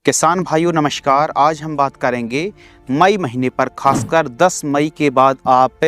किसान भाइयों नमस्कार। आज हम बात करेंगे मई महीने पर, खासकर 10 मई के बाद आप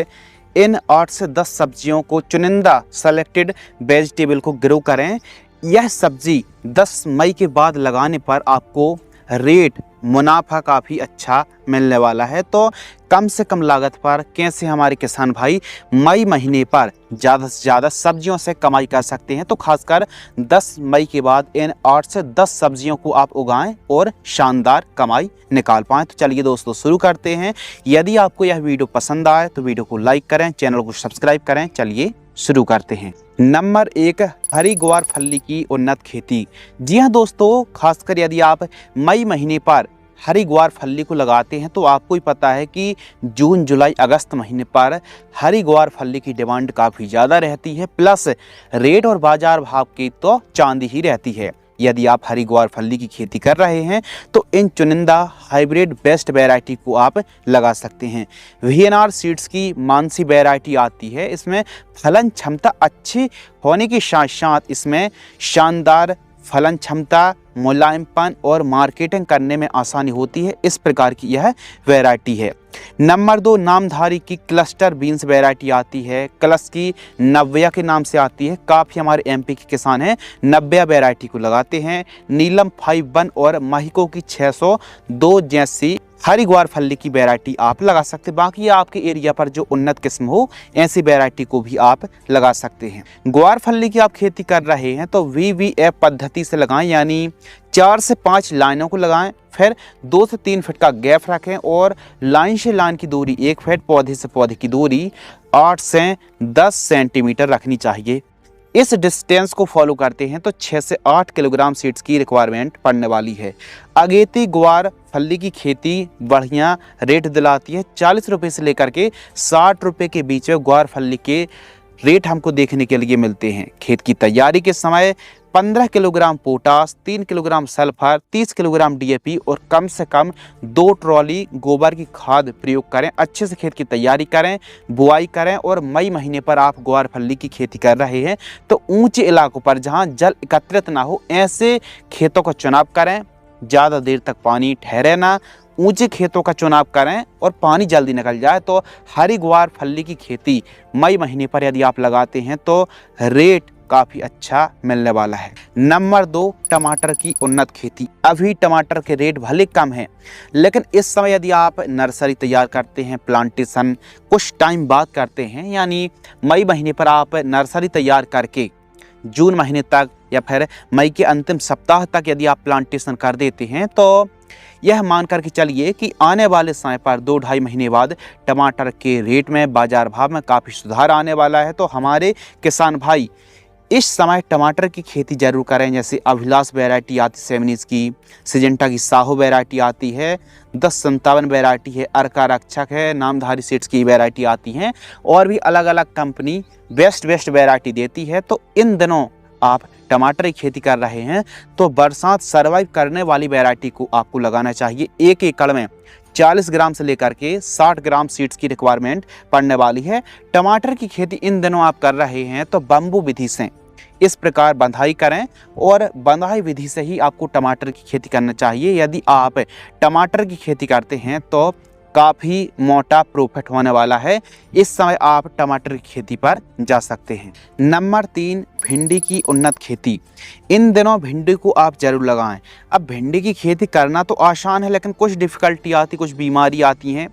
इन 8 से 10 सब्जियों को, चुनिंदा सेलेक्टेड वेजिटेबल को ग्रो करें। यह सब्जी 10 मई के बाद लगाने पर आपको रेट मुनाफा काफ़ी अच्छा मिलने वाला है। तो कम से कम लागत पर कैसे हमारे किसान भाई मई महीने पर ज़्यादा से ज़्यादा सब्जियों से कमाई कर सकते हैं, तो खासकर 10 मई के बाद इन 8 से 10 सब्जियों को आप उगाएं और शानदार कमाई निकाल पाएं। तो चलिए दोस्तों शुरू करते हैं। यदि आपको यह वीडियो पसंद आए तो वीडियो को लाइक करें, चैनल को सब्सक्राइब करें। चलिए शुरू करते हैं। नंबर 1, हरी ग्वार फल्ली की उन्नत खेती। जी हाँ दोस्तों, खासकर यदि आप मई महीने पर हरी ग्वार फल्ली को लगाते हैं तो आपको ही पता है कि जून जुलाई अगस्त महीने पर हरी ग्वार फल्ली की डिमांड काफ़ी ज़्यादा रहती है, प्लस रेट और बाजार भाव की तो चांदी ही रहती है। यदि आप हरी ग्वार फल्ली की खेती कर रहे हैं तो इन चुनिंदा हाइब्रिड बेस्ट वैरायटी को आप लगा सकते हैं। VNR सीड्स की मानसी वैरायटी आती है। इसमें फलन क्षमता अच्छी होने के साथ साथ इसमें शानदार फलन क्षमता, मुलायमपन और मार्केटिंग करने में आसानी होती है। इस प्रकार की यह वैरायटी है। नंबर 2, नामधारी की क्लस्टर बीन्स वैरायटी आती है। क्लस की नव्या के नाम से आती है। काफ़ी हमारे MP के किसान हैं नव्या वैरायटी को लगाते हैं। नीलम 51 और महिको की 602 जैसी हरी ग्वार फल्ली की वैरायटी आप लगा सकते हैं। बाकी आपके एरिया पर जो उन्नत किस्म हो ऐसी वैरायटी को भी आप लगा सकते हैं। ग्वार फल्ली की आप खेती कर रहे हैं तो VVF पद्धति से लगाएं, यानी 4 से 5 लाइनों को लगाएं, फिर 2 से 3 फीट का गैप रखें और लाइन से लाइन की दूरी 1 फीट, पौधे से पौधे की दूरी 8 से 10 सेंटीमीटर रखनी चाहिए। इस डिस्टेंस को फॉलो करते हैं तो 6 से 8 किलोग्राम सीड्स की रिक्वायरमेंट पड़ने वाली है। अगेती ग्वार फल्ली की खेती बढ़िया रेट दिलाती है। 40 रुपये से लेकर के 60 रुपये के बीच में ग्वार फल्ली के रेट हमको देखने के लिए मिलते हैं। खेत की तैयारी के समय 15 kilogram potash, 3 kilogram sulphur, 30 kilogram DAP और कम से कम 2 ट्रॉली गोबर की खाद प्रयोग करें। अच्छे से खेत की तैयारी करें, बुआई करें। और मई महीने पर आप ग्वार फल्ली की खेती कर रहे हैं तो ऊंचे इलाकों पर जहां जल एकत्रित ना हो ऐसे खेतों का चुनाव करें। ज़्यादा देर तक पानी ठहरे ना, ऊंचे खेतों का चुनाव करें और पानी जल्दी निकल जाए। तो हरी ग्वार फल्ली की खेती मई महीने पर यदि आप लगाते हैं तो रेट काफ़ी अच्छा मिलने वाला है। नंबर 2, टमाटर की उन्नत खेती। अभी टमाटर के रेट भले कम हैं, लेकिन इस समय यदि आप नर्सरी तैयार करते हैं, प्लांटेशन कुछ टाइम बाद करते हैं, यानी मई महीने पर आप नर्सरी तैयार करके जून महीने तक या फिर मई के अंतिम सप्ताह तक यदि आप प्लांटेशन कर देते हैं तो यह मान कर के चलिए कि आने वाले समय पर 2-2.5 महीने बाद टमाटर के रेट में, बाजार भाव में काफ़ी सुधार आने वाला है। तो हमारे किसान भाई इस समय टमाटर की खेती जरूर करें। जैसे अभिलाष वैरायटी आती है सेवनीस की, सिजेंटा की साहो वैरायटी आती है, 1057 वैरायटी है, अर्का रक्षक है, नामधारी सीड्स की वैरायटी आती हैं और भी अलग अलग कंपनी बेस्ट वैरायटी देती है। तो इन दिनों आप टमाटर की खेती कर रहे हैं तो बरसात सर्वाइव करने वाली वैरायटी को आपको लगाना चाहिए। 1 एकड़ में 40 ग्राम से लेकर के 60 ग्राम सीड्स की रिक्वायरमेंट पड़ने वाली है। टमाटर की खेती इन दिनों आप कर रहे हैं तो बम्बू विधि से इस प्रकार बंधाई करें और बंधाई विधि से ही आपको टमाटर की खेती करना चाहिए। यदि आप टमाटर की खेती करते हैं तो काफ़ी मोटा प्रॉफिट होने वाला है। इस समय आप टमाटर की खेती पर जा सकते हैं। नंबर 3, भिंडी की उन्नत खेती। इन दिनों भिंडी को आप जरूर लगाएं। अब भिंडी की खेती करना तो आसान है, लेकिन कुछ डिफ़िकल्टी आती, कुछ बीमारी आती हैं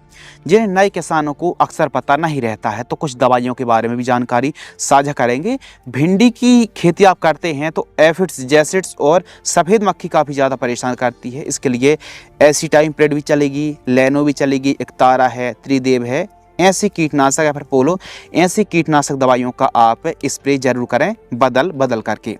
जिन्हें नए किसानों को अक्सर पता नहीं रहता है। तो कुछ दवाइयों के बारे में भी जानकारी साझा करेंगे। भिंडी की खेती आप करते हैं तो एफिड्स, जैसिड्स और सफ़ेद मक्खी काफ़ी ज़्यादा परेशान करती है। इसके लिए एसिटाइमप्रेड भी चलेगी, लेनो भी चलेगी, एकतारा है, त्रिदेव है। ऐसी कीटनाशक या फिर पोलो, ऐसी कीटनाशक दवाइयों का आप स्प्रे जरूर करें बदल करके।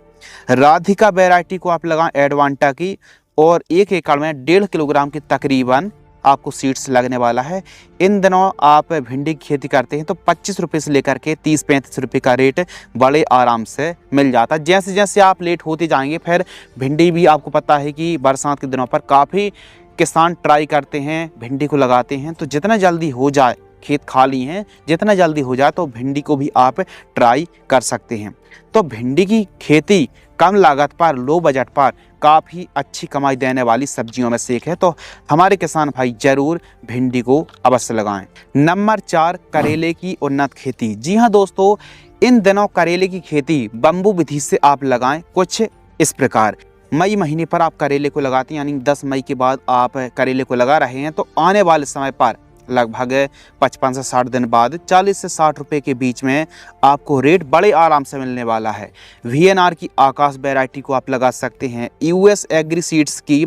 राधिका वैरायटी को आप लगाएं एडवांटा की, और 1 एकड़ में 1.5 किलोग्राम की तकरीबन आपको सीड्स लगने वाला है। इन दिनों आप भिंडी की खेती करते हैं तो 25 रुपये से लेकर के 30-35 रुपये का रेट बड़े आराम से मिल जाता है। जैसे जैसे आप लेट होते जाएंगे, फिर भिंडी भी आपको पता है कि बरसात के दिनों पर काफ़ी किसान ट्राई करते हैं, भिंडी को लगाते हैं। तो जितना जल्दी हो जाए खेत खाली हैं, जितना जल्दी हो जाए तो भिंडी को भी आप ट्राई कर सकते हैं। तो भिंडी की खेती कम लागत पर, लो बजट पर काफ़ी अच्छी कमाई देने वाली सब्जियों में से एक है। तो हमारे किसान भाई जरूर भिंडी को अवश्य लगाएं। नंबर 4, करेले की उन्नत खेती। जी हाँ दोस्तों, इन दिनों करेले की खेती बम्बू विधि से आप लगाएं कुछ इस प्रकार। मई महीने पर आप करेले को लगाते हैं, यानी 10 मई के बाद आप करेले को लगा रहे हैं, तो आने वाले समय पर लगभग 55 से 60 दिन बाद 40 से 60 रुपए के बीच में आपको रेट बड़े आराम से मिलने वाला है। VNR की आकाश वैरायटी को आप लगा सकते हैं। US एग्री सीड्स की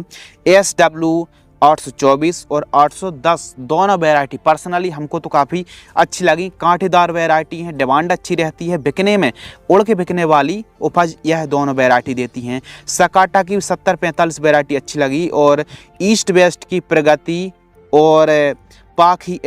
SW 824 और 810 दोनों वैरायटी पर्सनली हमको तो काफ़ी अच्छी लगी। कांटेदार वैरायटी है, डिमांड अच्छी रहती है, बिकने में उड़ के बिकने वाली उपज यह दोनों वैरायटी देती हैं। सकाटा की 7045 वैरायटी अच्छी लगी, और ईस्ट वेस्ट की प्रगति और पाखी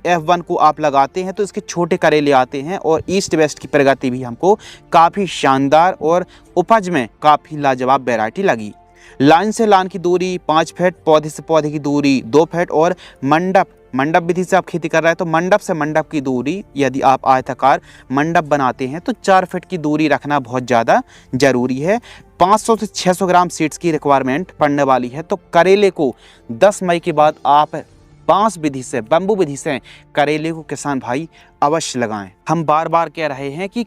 F1 को आप लगाते हैं तो इसके छोटे करेले आते हैं, और ईस्ट वेस्ट की प्रगति भी हमको काफ़ी शानदार और उपज में काफ़ी लाजवाब वैरायटी लगी। लाइन से लाइन की दूरी 5 फीट, पौधे से पौधे की दूरी 2 फीट, और मंडप विधि से आप खेती कर रहे हैं तो मंडप से मंडप की दूरी, यदि आप आयताकार मंडप बनाते हैं तो 4 फीट की दूरी रखना बहुत ज़्यादा ज़रूरी है। 500 से 600 ग्राम सीड्स की रिक्वायरमेंट पड़ने वाली है। तो करेले को 10 मई के बाद आप बांस विधि से, बम्बू विधि से करेले को किसान भाई अवश्य लगाएं। हम बार बार कह रहे हैं कि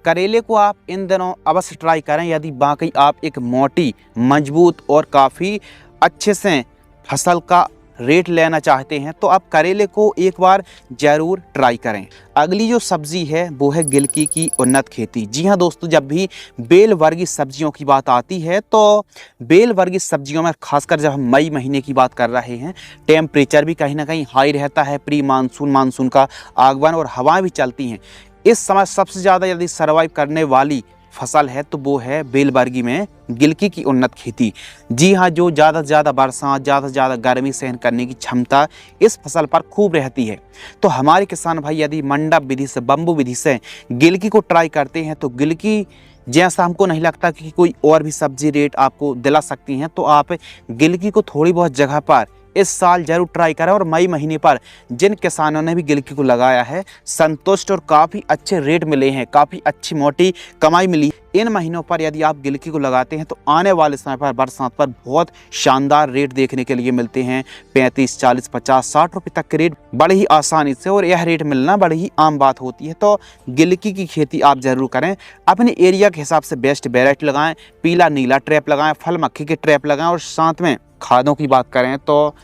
करेले को आप इन दिनों अवश्य ट्राई करें। यदि बाकी आप एक मोटी, मजबूत और काफ़ी अच्छे से फसल का रेट लेना चाहते हैं तो आप करेले को एक बार ज़रूर ट्राई करें। अगली जो सब्ज़ी है वो है गिलकी की उन्नत खेती। जी हाँ दोस्तों, जब भी बेल वर्गीय सब्जियों की बात आती है तो बेल वर्गीय सब्जियों में खासकर जब हम मई महीने की बात कर रहे हैं, टेम्परेचर भी कहीं ना कहीं हाई रहता है, प्री मानसून का आगमन और हवाएं भी चलती हैं। इस समय सबसे ज़्यादा यदि सर्वाइव करने वाली फसल है तो वो है बेलवर्गीय में गिलकी की उन्नत खेती। जी हाँ, जो ज़्यादा से ज़्यादा बरसात, ज़्यादा से ज़्यादा गर्मी सहन करने की क्षमता इस फसल पर खूब रहती है। तो हमारे किसान भाई यदि मंडप विधि से, बम्बू विधि से गिलकी को ट्राई करते हैं तो गिलकी जैसा हमको नहीं लगता कि कोई और भी सब्जी रेट आपको दिला सकती हैं, तो आप गिलकी को थोड़ी बहुत जगह पर इस साल जरूर ट्राई करें। और मई महीने पर जिन किसानों ने भी गिलकी को लगाया है संतुष्ट और काफ़ी अच्छे रेट मिले हैं, काफ़ी अच्छी मोटी कमाई मिली। इन महीनों पर यदि आप गिलकी को लगाते हैं तो आने वाले समय पर बरसात पर बहुत शानदार रेट देखने के लिए मिलते हैं। 35, 40, 50, 60 रुपये तक के रेट बड़े ही आसानी से, और यह रेट मिलना बड़ी ही आम बात होती है। तो गिलकी की खेती आप ज़रूर करें। अपने एरिया के हिसाब से बेस्ट वेराइटी लगाएं, पीला नीला ट्रैप लगाएं, फल मक्खी के ट्रैप लगाएं, और साथ में खादों की बात करें तो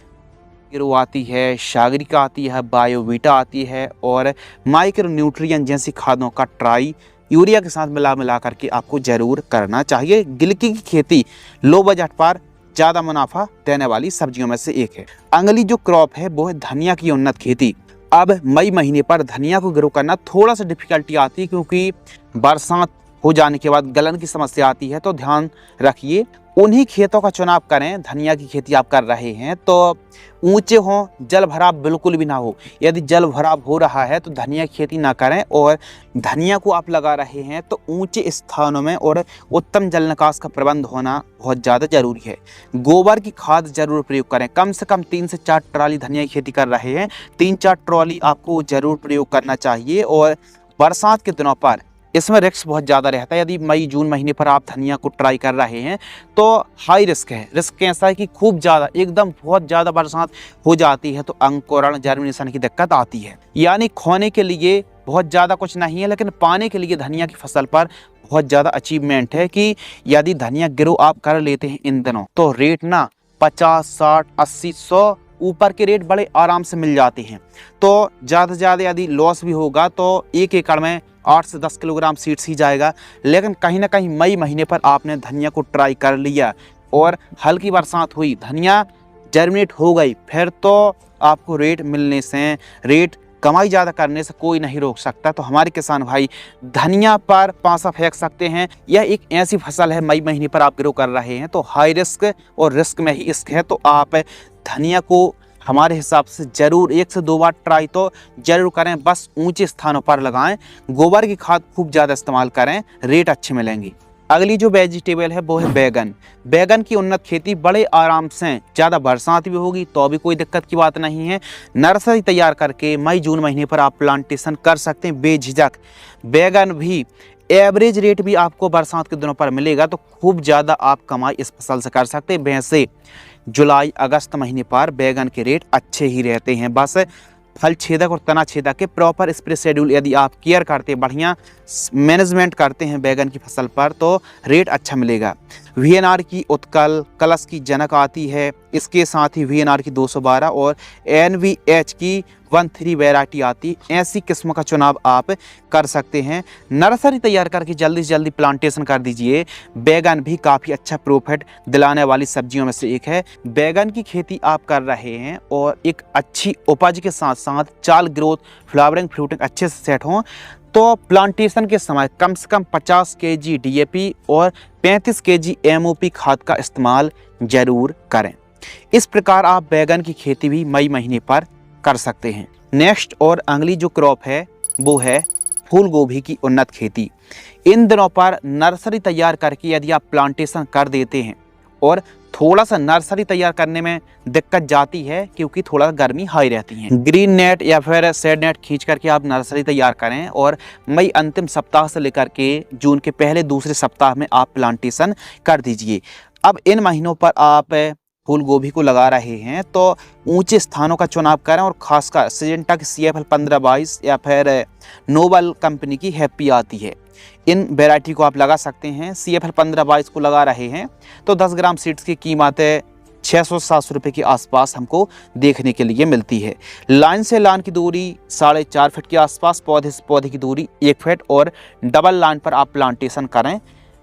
ग्रो आती है, सागरिका आती है, बायोवीटा आती है, और माइक्रो न्यूट्रिएंट जैसी खादों का ट्राई यूरिया के साथ मिला करके आपको ज़रूर करना चाहिए। गिलकी की खेती लो बजट पर ज़्यादा मुनाफा देने वाली सब्जियों में से एक है। अगली जो क्रॉप है वो है धनिया की उन्नत खेती। अब मई महीने पर धनिया को ग्रो करना थोड़ा सा डिफिकल्टी आती है, क्योंकि बरसात हो जाने के बाद गलन की समस्या आती है। तो ध्यान रखिए, उन्हीं खेतों का चुनाव करें। धनिया की खेती आप कर रहे हैं तो ऊंचे हों, जल भराव बिल्कुल भी ना हो। यदि जल भराव हो रहा है तो धनिया की खेती ना करें, और धनिया को आप लगा रहे हैं तो ऊंचे स्थानों में और उत्तम जल निकास का प्रबंध होना बहुत ज़्यादा जरूरी है। गोबर की खाद जरूर प्रयोग करें। कम से कम 3 से 4 ट्रॉली धनिया की खेती कर रहे हैं, 3-4 ट्रॉली आपको जरूर प्रयोग करना चाहिए। और बरसात के दिनों पर इसमें रिस्क बहुत ज़्यादा रहता है। यदि मई जून महीने पर आप धनिया को ट्राई कर रहे हैं तो हाई रिस्क है। रिस्क कैसा है कि खूब ज़्यादा, एकदम बहुत ज़्यादा बरसात हो जाती है तो अंकुरण, जर्मिनेशन की दिक्कत आती है। यानी खोने के लिए बहुत ज़्यादा कुछ नहीं है, लेकिन पाने के लिए धनिया की फसल पर बहुत ज़्यादा अचीवमेंट है कि यदि धनिया ग्रो आप कर लेते हैं इन दिनों तो रेट ना 50, 60, 80, 100 ऊपर के रेट बड़े आराम से मिल जाते हैं। तो ज़्यादा से ज़्यादा यदि लॉस भी होगा तो 1 एकड़ में 8 से 10 किलोग्राम सीड्स ही जाएगा। लेकिन कहीं ना कहीं मई महीने पर आपने धनिया को ट्राई कर लिया और हल्की बरसात हुई, धनिया जर्मिनेट हो गई, फिर तो आपको रेट मिलने से, रेट कमाई ज़्यादा करने से कोई नहीं रोक सकता। तो हमारे किसान भाई धनिया पर पासा फेंक सकते हैं। यह एक ऐसी फसल है मई महीने पर आप ग्रो कर रहे हैं तो हाई रिस्क और रिस्क में ही रिस्क है। तो आप धनिया को हमारे हिसाब से ज़रूर 1 से 2 बार ट्राई तो ज़रूर करें, बस ऊंचे स्थानों पर लगाएं। गोबर की खाद खूब ज़्यादा इस्तेमाल करें, रेट अच्छे मिलेंगे। अगली जो वेजिटेबल है वो है बैगन। बैगन की उन्नत खेती बड़े आराम से, ज़्यादा बरसात भी होगी तो भी कोई दिक्कत की बात नहीं है। नर्सरी तैयार करके मई जून महीने पर आप प्लांटेशन कर सकते हैं बेझिझक। बैगन भी एवरेज रेट भी आपको बरसात के दिनों पर मिलेगा तो खूब ज़्यादा आप कमाई इस फसल से कर सकते हैं। वैसे जुलाई अगस्त महीने पर बैगन के रेट अच्छे ही रहते हैं। बस फल छेदक और तना छेदक के प्रॉपर स्प्रे शेड्यूल यदि आप केयर करते हैं, बढ़िया मैनेजमेंट करते हैं बैगन की फसल पर, तो रेट अच्छा मिलेगा। वीएनआर की उत्कल, कलश की जनक आती है, इसके साथ ही वीएनआर की 212 और एनवीएच की 13 वैरायटी आती। ऐसी किस्म का चुनाव आप कर सकते हैं। नर्सरी तैयार करके जल्दी से जल्दी प्लांटेशन कर दीजिए। बैगन भी काफ़ी अच्छा प्रॉफिट दिलाने वाली सब्जियों में से एक है। बैगन की खेती आप कर रहे हैं और एक अच्छी उपज के साथ साथ चाल ग्रोथ, फ्लावरिंग, फ्रूटिंग अच्छे से सेट हों तो प्लांटेशन के समय कम से कम 50 केजी डीएपी और 35 केजी एमओपी खाद का इस्तेमाल जरूर करें। इस प्रकार आप बैगन की खेती भी मई महीने पर कर सकते हैं। नेक्स्ट और अगली जो क्रॉप है वो है फूल गोभी की उन्नत खेती। इन दिनों पर नर्सरी तैयार करके यदि आप प्लांटेशन कर देते हैं, और थोड़ा सा नर्सरी तैयार करने में दिक्कत जाती है क्योंकि थोड़ा गर्मी हाई रहती है। ग्रीन नेट या फिर शेड नेट खींच करके आप नर्सरी तैयार करें और मई अंतिम सप्ताह से लेकर के जून के पहले दूसरे सप्ताह में आप प्लांटेशन कर दीजिए। अब इन महीनों पर आप फूल गोभी को लगा रहे हैं तो ऊंचे स्थानों का चुनाव करें और खासकर सिजेंटा की CFL 1522 या फिर नोबल कंपनी की हैप्पी आती है, इन वैरायटी को आप लगा सकते हैं। CFL 1522 को लगा रहे हैं तो 10 ग्राम सीड्स की कीमत 600-700 रुपये के आसपास हमको देखने के लिए मिलती है। लाइन से लाइन की दूरी 4.5 फीट के आसपास, पौधे से पौधे की दूरी 1 फीट और डबल लाइन पर आप प्लांटेशन करें।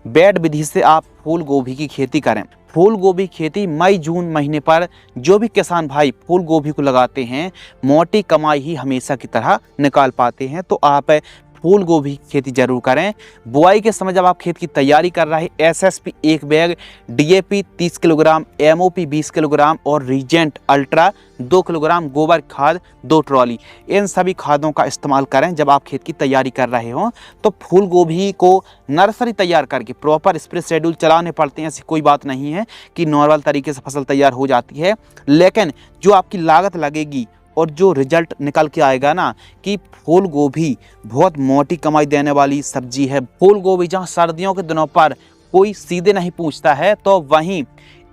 बेड विधि से आप फूल गोभी की खेती करें। फूल गोभी खेती मई जून महीने पर जो भी किसान भाई फूल गोभी को लगाते हैं मोटी कमाई ही हमेशा की तरह निकाल पाते हैं। तो आप फूल गोभी की खेती जरूर करें। बुआई के समय जब आप खेत की तैयारी कर रहे हैं, SSP 1 bag, DAP 30 kilogram, MOP 20 kilogram और रीजेंट अल्ट्रा 2 किलोग्राम, गोबर खाद 2 ट्रॉली, इन सभी खादों का इस्तेमाल करें जब आप खेत की तैयारी कर रहे हों। तो फूल गोभी को नर्सरी तैयार करके प्रॉपर स्प्रे शेड्यूल चलाने पड़ते हैं। ऐसी कोई बात नहीं है कि नॉर्मल तरीके से फसल तैयार हो जाती है, लेकिन जो आपकी लागत लगेगी और जो रिजल्ट निकल के आएगा ना, कि फूल गोभी बहुत मोटी कमाई देने वाली सब्जी है। फूल गोभी जहाँ सर्दियों के दिनों पर कोई सीधे नहीं पूछता है, तो वहीं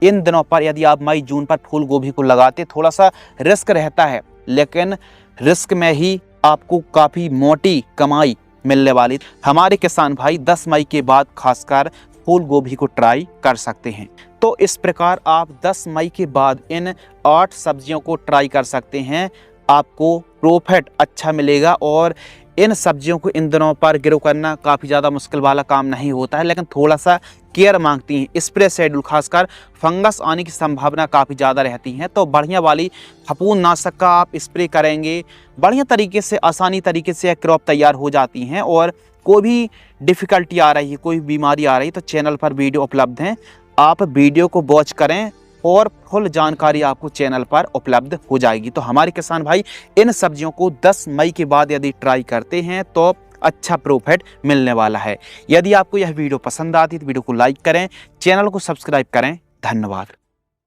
इन दिनों पर यदि आप मई जून पर फूल गोभी को लगाते, थोड़ा सा रिस्क रहता है, लेकिन रिस्क में ही आपको काफ़ी मोटी कमाई मिलने वाली। हमारे किसान भाई 10 मई के बाद खासकर फूल गोभी को ट्राई कर सकते हैं। तो इस प्रकार आप 10 मई के बाद इन 8 सब्जियों को ट्राई कर सकते हैं। आपको प्रॉफिट अच्छा मिलेगा और इन सब्जियों को इन दिनों पर ग्रो करना काफ़ी ज़्यादा मुश्किल वाला काम नहीं होता है, लेकिन थोड़ा सा केयर मांगती हैं। स्प्रे शेड्यूल, खासकर फंगस आने की संभावना काफ़ी ज़्यादा रहती है, तो बढ़िया वाली फफूंदनाशक का आप स्प्रे करेंगे, बढ़िया तरीके से आसानी तरीके से क्रॉप तैयार हो जाती हैं। और कोई भी डिफ़िकल्टी आ रही है, कोई बीमारी आ रही है, तो चैनल पर वीडियो उपलब्ध हैं, आप वीडियो को वॉच करें और फुल जानकारी आपको चैनल पर उपलब्ध हो जाएगी। तो हमारे किसान भाई इन सब्जियों को 10 मई के बाद यदि ट्राई करते हैं तो अच्छा प्रॉफिट मिलने वाला है। यदि आपको यह वीडियो पसंद आती है तो वीडियो को लाइक करें, चैनल को सब्सक्राइब करें। धन्यवाद।